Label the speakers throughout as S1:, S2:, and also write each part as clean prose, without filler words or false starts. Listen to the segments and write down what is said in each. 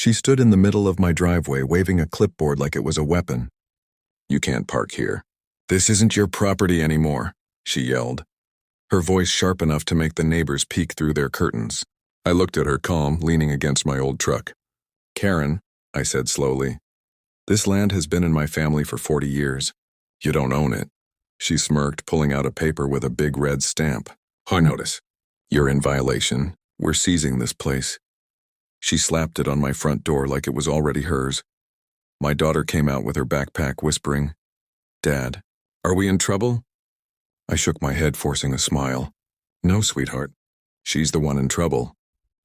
S1: She stood in the middle of my driveway, waving a clipboard like it was a weapon. "You can't park here. This isn't your property anymore," she yelled, her voice sharp enough to make the neighbors peek through their curtains. I looked at her calm, leaning against my old truck. "Karen," I said slowly, "this land has been in my family for 40 years. You don't own it." She smirked, pulling out a paper with a big red stamp. "I notice. You're in violation. We're seizing this place." She slapped it on my front door like it was already hers. My daughter came out with her backpack, whispering, "Dad, are we in trouble?" I shook my head, forcing a smile. "No, sweetheart. She's the one in trouble."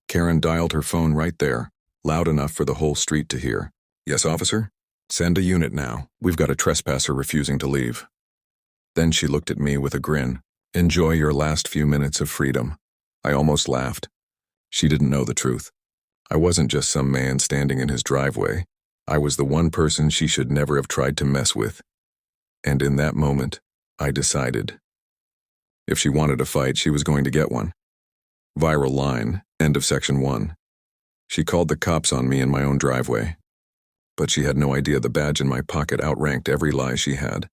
S1: Karen dialed her phone right there, loud enough for the whole street to hear. "Yes, officer? Send a unit now. We've got a trespasser refusing to leave." Then she looked at me with a grin. "Enjoy your last few minutes of freedom." I almost laughed. She didn't know the truth. I wasn't just some man standing in his driveway. I was the one person she should never have tried to mess with. And in that moment, I decided. If she wanted a fight, she was going to get one. Viral line, end of section 1. She called the cops on me in my own driveway. But she had no idea the badge in my pocket outranked every lie she had.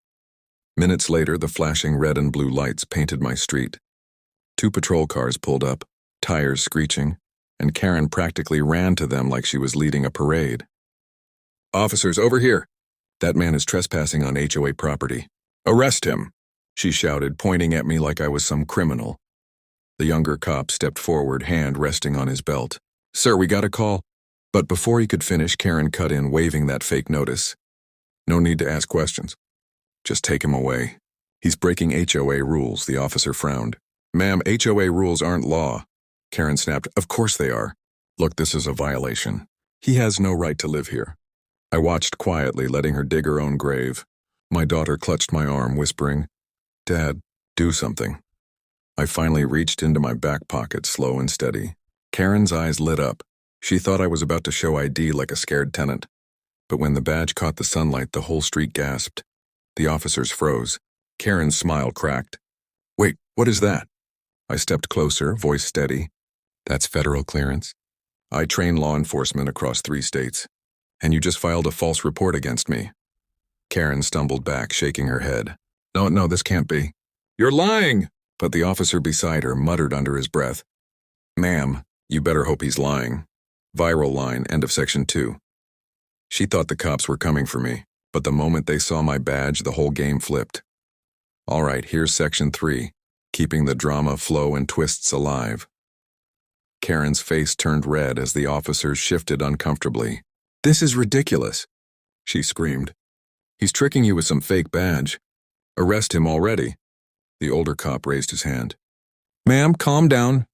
S1: Minutes later, the flashing red and blue lights painted my street. 2 patrol cars pulled up, tires screeching, and Karen practically ran to them like she was leading a parade. "Officers, over here! That man is trespassing on HOA property. Arrest him!" she shouted, pointing at me like I was some criminal. The younger cop stepped forward, hand resting on his belt. "Sir, we got a call." But before he could finish, Karen cut in, waving that fake notice. "No need to ask questions. Just take him away. He's breaking HOA rules," the officer frowned. "Ma'am, HOA rules aren't law." Karen snapped, "Of course they are. Look, this is a violation. He has no right to live here." I watched quietly, letting her dig her own grave. My daughter clutched my arm, whispering, "Dad, do something." I finally reached into my back pocket, slow and steady. Karen's eyes lit up. She thought I was about to show ID like a scared tenant. But when the badge caught the sunlight, the whole street gasped. The officers froze. Karen's smile cracked. "Wait, what is that?" I stepped closer, voice steady. "That's federal clearance. I train law enforcement across 3 states. And you just filed a false report against me." Karen stumbled back, shaking her head. No, this can't be." "You're lying!" But the officer beside her muttered under his breath, "Ma'am, you better hope he's lying." Viral line, end of section 2. She thought the cops were coming for me, but the moment they saw my badge, the whole game flipped. All right, here's section 3, keeping the drama, flow, and twists alive. Karen's face turned red as the officers shifted uncomfortably. "This is ridiculous," she screamed. "He's tricking you with some fake badge. Arrest him already." The older cop raised his hand. "Ma'am, calm down.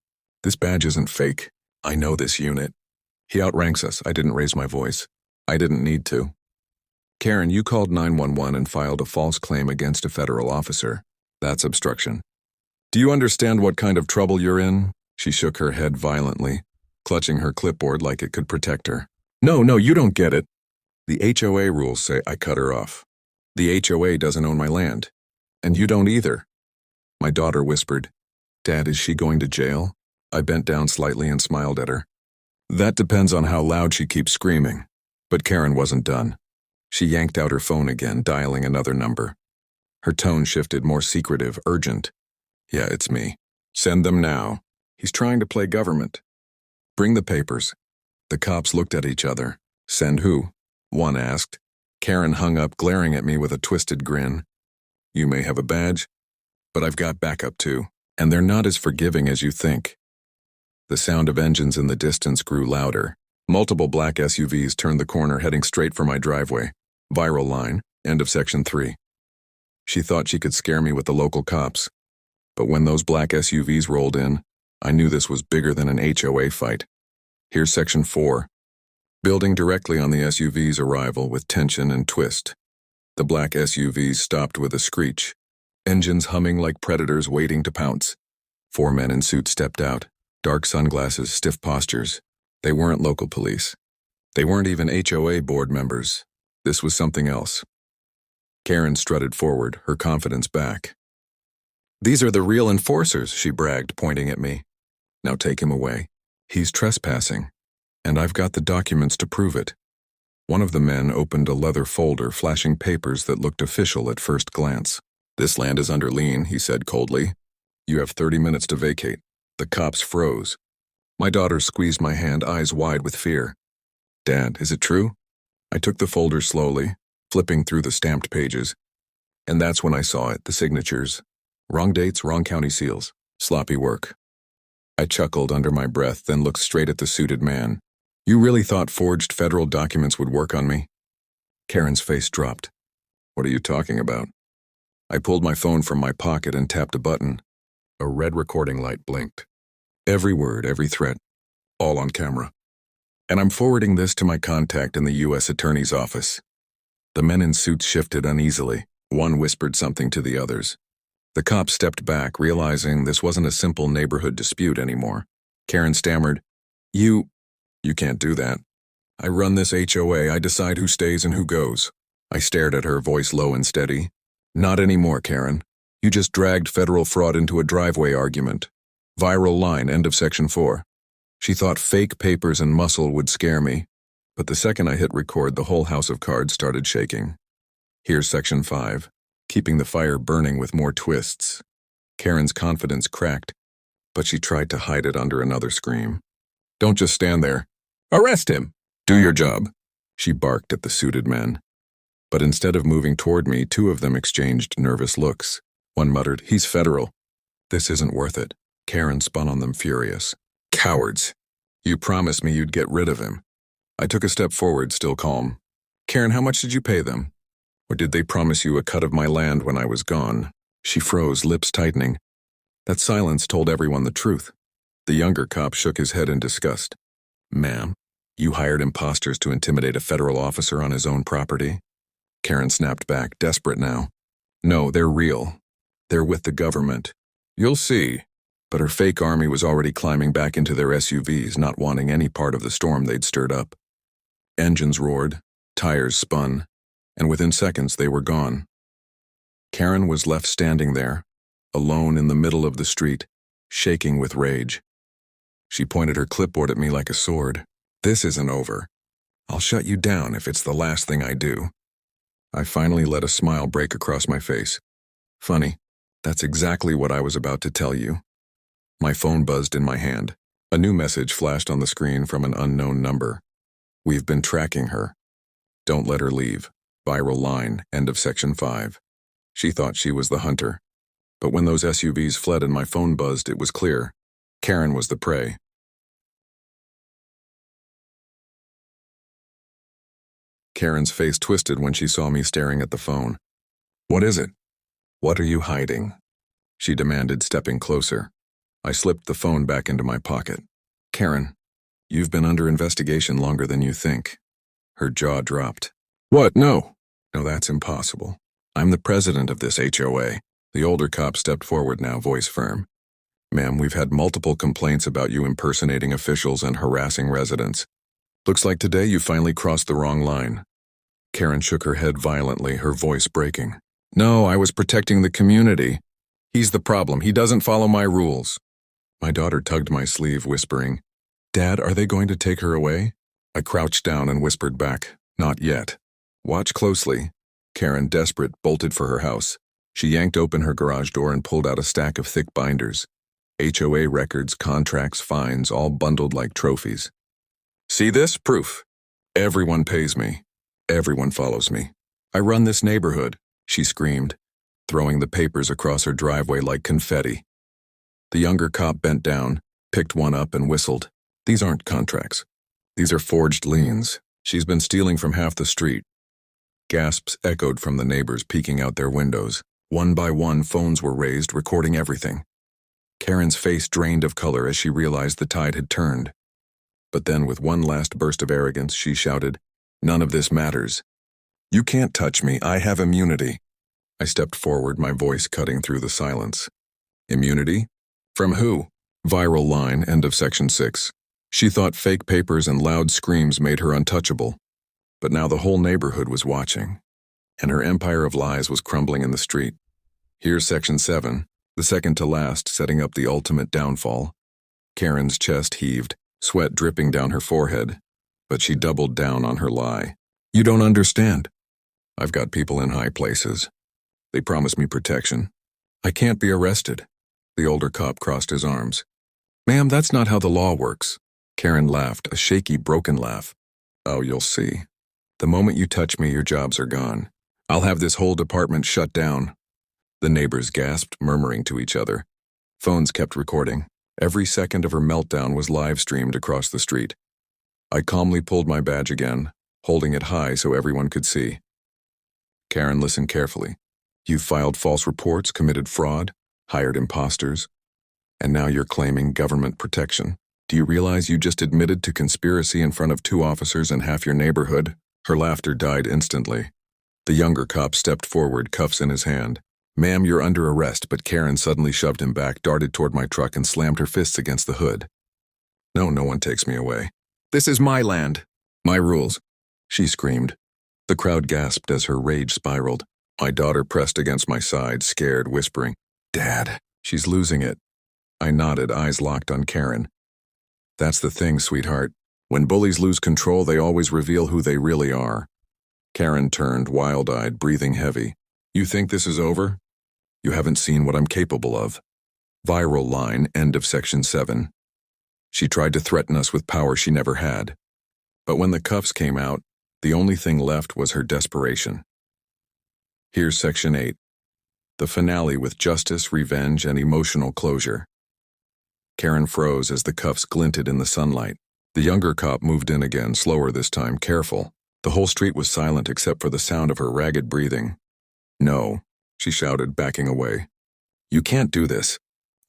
S1: This badge isn't fake. I know this unit. He outranks us." I didn't raise my voice. I didn't need to. "Karen, you called 911 and filed a false claim against a federal officer. That's obstruction. Do you understand what kind of trouble you're in?" She shook her head violently, clutching her clipboard like it could protect her. No, you don't get it. "The HOA rules say," I cut her off. "The HOA doesn't own my land. And you don't either." My daughter whispered, "Dad, is she going to jail?" I bent down slightly and smiled at her. "That depends on how loud she keeps screaming." But Karen wasn't done. She yanked out her phone again, dialing another number. Her tone shifted, more secretive, urgent. "Yeah, it's me. Send them now. He's trying to play government. Bring the papers." The cops looked at each other. "Send who?" one asked. Karen hung up, glaring at me with a twisted grin. "You may have a badge, but I've got backup too, and they're not as forgiving as you think." The sound of engines in the distance grew louder. Multiple black SUVs turned the corner, heading straight for my driveway. Viral line, end of section 3. She thought she could scare me with the local cops. But when those black SUVs rolled in, I knew this was bigger than an HOA fight. Here's section 4. Building directly on the SUV's arrival with tension and twist. The black SUVs stopped with a screech, engines humming like predators waiting to pounce. 4 men in suits stepped out, dark sunglasses, stiff postures. They weren't local police. They weren't even HOA board members. This was something else. Karen strutted forward, her confidence back. "These are the real enforcers," she bragged, pointing at me. "Now take him away. He's trespassing." And I've got the documents to prove it. One of the men opened a leather folder flashing papers that looked official at first glance. This land is under lien, he said coldly. You have 30 minutes to vacate. The cops froze. My daughter squeezed my hand, eyes wide with fear. Dad, is it true? I took the folder slowly, flipping through the stamped pages. And that's when I saw it, the signatures. Wrong dates, wrong county seals. Sloppy work. I chuckled under my breath, then looked straight at the suited man. You really thought forged federal documents would work on me? Karen's face dropped. What are you talking about? I pulled my phone from my pocket and tapped a button. A red recording light blinked. Every word, every threat, all on camera. And I'm forwarding this to my contact in the U.S. Attorney's office. The men in suits shifted uneasily. One whispered something to the others. The cops stepped back, realizing this wasn't a simple neighborhood dispute anymore. Karen stammered, You can't do that. I run this HOA, I decide who stays and who goes. I stared at her, voice low and steady. Not anymore, Karen. You just dragged federal fraud into a driveway argument. Viral line, end of section 4. She thought fake papers and muscle would scare me, but the second I hit record, the whole house of cards started shaking. Here's section 5, keeping the fire burning with more twists. Karen's confidence cracked, but she tried to hide it under another scream. Don't just stand there. Arrest him! Do your job, she barked at the suited men. But instead of moving toward me, two of them exchanged nervous looks. One muttered, He's federal. This isn't worth it. Karen spun on them, furious. Cowards. You promised me you'd get rid of him. I took a step forward, still calm. Karen, how much did you pay them? Or did they promise you a cut of my land when I was gone? She froze, lips tightening. That silence told everyone the truth. The younger cop shook his head in disgust. Ma'am, you hired imposters to intimidate a federal officer on his own property? Karen snapped back, desperate now. No, they're real. They're with the government. You'll see. But her fake army was already climbing back into their SUVs, not wanting any part of the storm they'd stirred up. Engines roared, tires spun, and within seconds they were gone. Karen was left standing there, alone in the middle of the street, shaking with rage. She pointed her clipboard at me like a sword. This isn't over. I'll shut you down if it's the last thing I do. I finally let a smile break across my face. Funny, that's exactly what I was about to tell you. My phone buzzed in my hand. A new message flashed on the screen from an unknown number. We've been tracking her. Don't let her leave. Viral line, end of section 5. She thought she was the hunter. But when those SUVs fled and my phone buzzed, it was clear. Karen was the prey. Karen's face twisted when she saw me staring at the phone. What is it? What are you hiding? She demanded, stepping closer. I slipped the phone back into my pocket. Karen, you've been under investigation longer than you think. Her jaw dropped. What? No. No, that's impossible. I'm the president of this HOA. The older cop stepped forward now, voice firm. Ma'am, we've had multiple complaints about you impersonating officials and harassing residents. Looks like today you finally crossed the wrong line. Karen shook her head violently, her voice breaking. No, I was protecting the community. He's the problem. He doesn't follow my rules. My daughter tugged my sleeve, whispering, Dad, are they going to take her away? I crouched down and whispered back, Not yet. Watch closely. Karen, desperate, bolted for her house. She yanked open her garage door and pulled out a stack of thick binders. HOA records, contracts, fines, all bundled like trophies. See this? Proof. Everyone pays me. Everyone follows me. I run this neighborhood, she screamed, throwing the papers across her driveway like confetti. The younger cop bent down, picked one up and whistled. These aren't contracts. These are forged liens. She's been stealing from half the street. Gasps echoed from the neighbors peeking out their windows. One by one, phones were raised, recording everything. Karen's face drained of color as she realized the tide had turned. But then, with one last burst of arrogance, she shouted, None of this matters. You can't touch me. I have immunity. I stepped forward, my voice cutting through the silence. Immunity? From who? Viral line, end of section 6. She thought fake papers and loud screams made her untouchable. But now the whole neighborhood was watching, and her empire of lies was crumbling in the street. Here's section 7, the second to last, setting up the ultimate downfall. Karen's chest heaved. sweat dripping down her forehead, but she doubled down on her lie. You don't understand. I've got people in high places. They promise me protection. I can't be arrested. The older cop crossed his arms. Ma'am, that's not how the law works. Karen laughed, a shaky, broken laugh. Oh, you'll see. The moment you touch me, your jobs are gone. I'll have this whole department shut down. The neighbors gasped, murmuring to each other. Phones kept recording. Every second of her meltdown was live-streamed across the street. I calmly pulled my badge again, holding it high so everyone could see. Karen listened carefully. You've filed false reports, committed fraud, hired imposters, and now you're claiming government protection. Do you realize you just admitted to conspiracy in front of 2 officers and half your neighborhood? Her laughter died instantly. The younger cop stepped forward, cuffs in his hand. Ma'am, you're under arrest, but Karen suddenly shoved him back, darted toward my truck, and slammed her fists against the hood. No one takes me away. This is my land. My rules, she screamed. The crowd gasped as her rage spiraled. My daughter pressed against my side, scared, whispering, Dad, she's losing it. I nodded, eyes locked on Karen. That's the thing, sweetheart. When bullies lose control, they always reveal who they really are. Karen turned, wild-eyed, breathing heavy. You think this is over? You haven't seen what I'm capable of. Viral line, end of section 7. She tried to threaten us with power she never had. But when the cuffs came out, the only thing left was her desperation. Here's section 8. The finale with justice, revenge, and emotional closure. Karen froze as the cuffs glinted in the sunlight. The younger cop moved in again, slower this time, careful. The whole street was silent except for the sound of her ragged breathing. No, she shouted, backing away. You can't do this.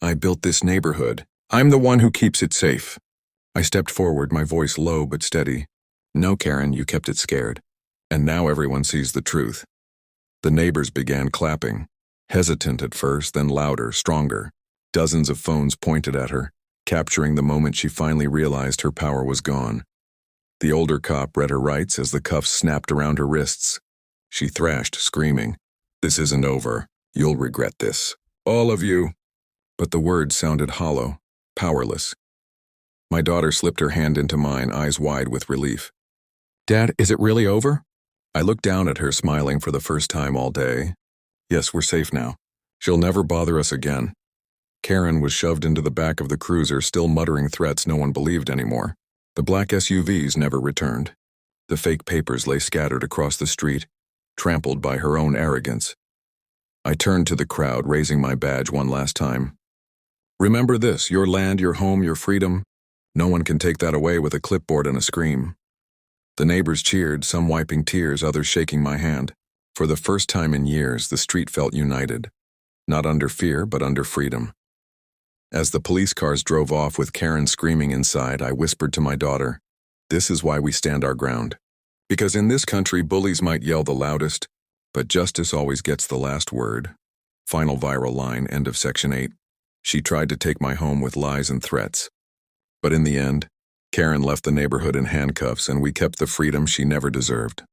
S1: I built this neighborhood. I'm the one who keeps it safe. I stepped forward, my voice low but steady. No, Karen, you kept it scared. And now everyone sees the truth. The neighbors began clapping, hesitant at first, then louder, stronger. Dozens of phones pointed at her, capturing the moment she finally realized her power was gone. The older cop read her rights as the cuffs snapped around her wrists. She thrashed, screaming, This isn't over. You'll regret this. All of you. But the words sounded hollow, powerless. My daughter slipped her hand into mine, eyes wide with relief. Dad, is it really over? I looked down at her, smiling for the first time all day. Yes, we're safe now. She'll never bother us again. Karen was shoved into the back of the cruiser, still muttering threats no one believed anymore. The black SUVs never returned. The fake papers lay scattered across the street, trampled by her own arrogance. I turned to the crowd, raising my badge one last time. Remember this, your land, your home, your freedom. No one can take that away with a clipboard and a scream. The neighbors cheered, some wiping tears, others shaking my hand. For the first time in years, the street felt united. Not under fear, but under freedom. As the police cars drove off with Karen screaming inside, I whispered to my daughter, This is why we stand our ground. Because in this country, bullies might yell the loudest, but justice always gets the last word. Final viral line, end of section 8. She tried to take my home with lies and threats. But in the end, Karen left the neighborhood in handcuffs, and we kept the freedom she never deserved.